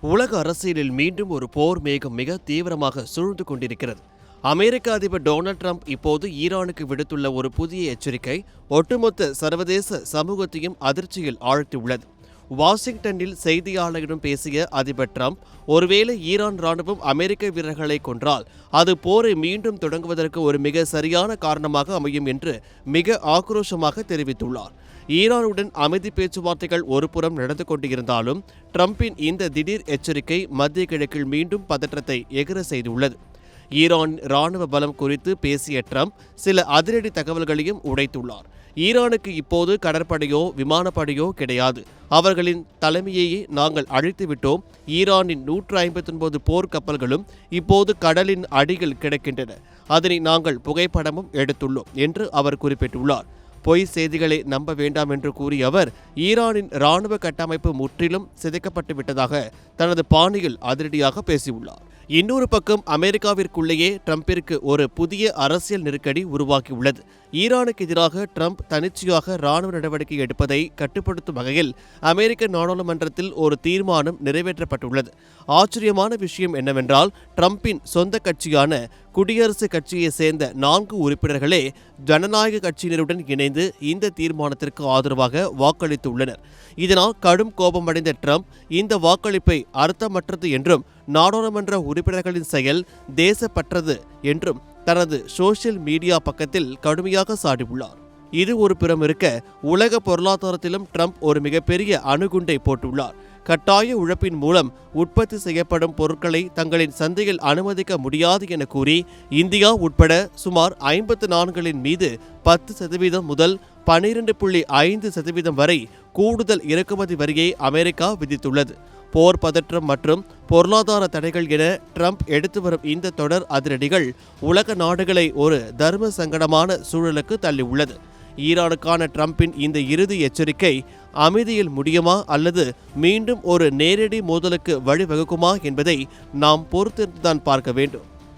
உலக அரசியலில் மீண்டும் ஒரு போர் மேகம் மிக தீவிரமாக சூழ்ந்து கொண்டிருக்கிறது. அமெரிக்க அதிபர் டொனால்ட் ட்ரம்ப் இப்போது ஈரானுக்கு விடுத்துள்ள ஒரு புதிய எச்சரிக்கை ஒட்டுமொத்த சர்வதேச சமூகத்தையும் அதிர்ச்சியில் ஆழ்த்தியுள்ளது. வாஷிங்டனில் செய்தியாளர்களிடம் பேசிய அதிபர் ட்ரம்ப், ஒருவேளை ஈரான் ராணுவம் அமெரிக்க வீரர்களை கொன்றால் அது போரை மீண்டும் தொடங்குவதற்கு ஒரு மிக சரியான காரணமாக அமையும் என்று மிக ஆக்ரோஷமாக தெரிவித்துள்ளார். ஈரானுடன் அமைதி பேச்சுவார்த்தைகள் ஒருபுறம் நடந்து கொண்டிருந்தாலும் ட்ரம்பின் இந்த திடீர் எச்சரிக்கை மத்திய கிழக்கில் மீண்டும் பதற்றத்தை எகிர செய்துள்ளது. ஈரான் ராணுவ பலம் குறித்து பேசிய ட்ரம்ப் சில அதிரடி தகவல்களையும் உடைத்துள்ளார். ஈரானுக்கு இப்போது கடற்படையோ விமானப்படையோ கிடையாது. அவர்களின் தலைமையையே நாங்கள் அழித்துவிட்டோம். ஈரானின் 159 போர் கப்பல்களும் இப்போது கடலின் அடியில் கிடக்கின்றன. அதனை நாங்கள் புகைப்படமும் எடுத்துள்ளோம் என்று அவர் குறிப்பிட்டுள்ளார். பொய் செய்திகளை நம்ப வேண்டாம் என்று கூறிய அவர், ஈரானின் இராணுவ கட்டமைப்பு முற்றிலும் சிதைக்கப்பட்டு விட்டதாக தனது பாணியில் அதிரடியாக பேசியுள்ளார். இன்னொரு பக்கம் அமெரிக்காவிற்குள்ளேயே ட்ரம்பிற்கு ஒரு புதிய அரசியல் நெருக்கடி உருவாகியுள்ளது. ஈரானுக்கு எதிராக ட்ரம்ப் தனிச்சையாக ராணுவ நடவடிக்கை எடுப்பதை கட்டுப்படுத்தும் வகையில் அமெரிக்க நாடாளுமன்றத்தில் ஒரு தீர்மானம் நிறைவேற்றப்பட்டுள்ளது. ஆச்சரியமான விஷயம் என்னவென்றால், ட்ரம்பின் சொந்த கட்சியான குடியரசுக் கட்சியை சேர்ந்த 4 உறுப்பினர்களே ஜனநாயக கட்சியினருடன் இணைந்து இந்த தீர்மானத்திற்கு ஆதரவாக வாக்களித்துள்ளனர். இதனால் கடும் கோபமடைந்த ட்ரம்ப் இந்த வாக்களிப்பை அர்த்தமற்றது என்றும் நாடாளுமன்ற உறுப்பினர்களின் செயல் தேசப்பற்றது என்றும் தனது சோசியல் மீடியா பக்கத்தில் கடுமையாக சாடியுள்ளார். இது ஒரு புறம் இருக்க, உலக பொருளாதாரத்திலும் ட்ரம்ப் ஒரு மிகப்பெரிய அணுகுண்டை போட்டுள்ளார். கட்டாய உழைப்பின் மூலம் உற்பத்தி செய்யப்படும் பொருட்களை தங்களின் சந்தையில் அனுமதிக்க முடியாது என கூறி இந்தியா உட்பட சுமார் 54 மீது 10% முதல் 12.5% வரை கூடுதல் இறக்குமதி வரியை அமெரிக்கா விதித்துள்ளது. போர் பதற்றம் மற்றும் பொருளாதார தடைகள் என ட்ரம்ப் எடுத்து வரும் இந்த தொடர் அதிரடிகள் உலக நாடுகளை ஒரு தர்ம சங்கடமான சூழலுக்கு தள்ளியுள்ளது. ஈரானுக்கான ட்ரம்பின் இந்த இறுதி எச்சரிக்கை அமைதியில் முடியுமா அல்லது மீண்டும் ஒரு நேரடி மோதலுக்கு வழிவகுக்குமா என்பதை நாம் பொறுத்திருந்துதான் பார்க்க வேண்டும்.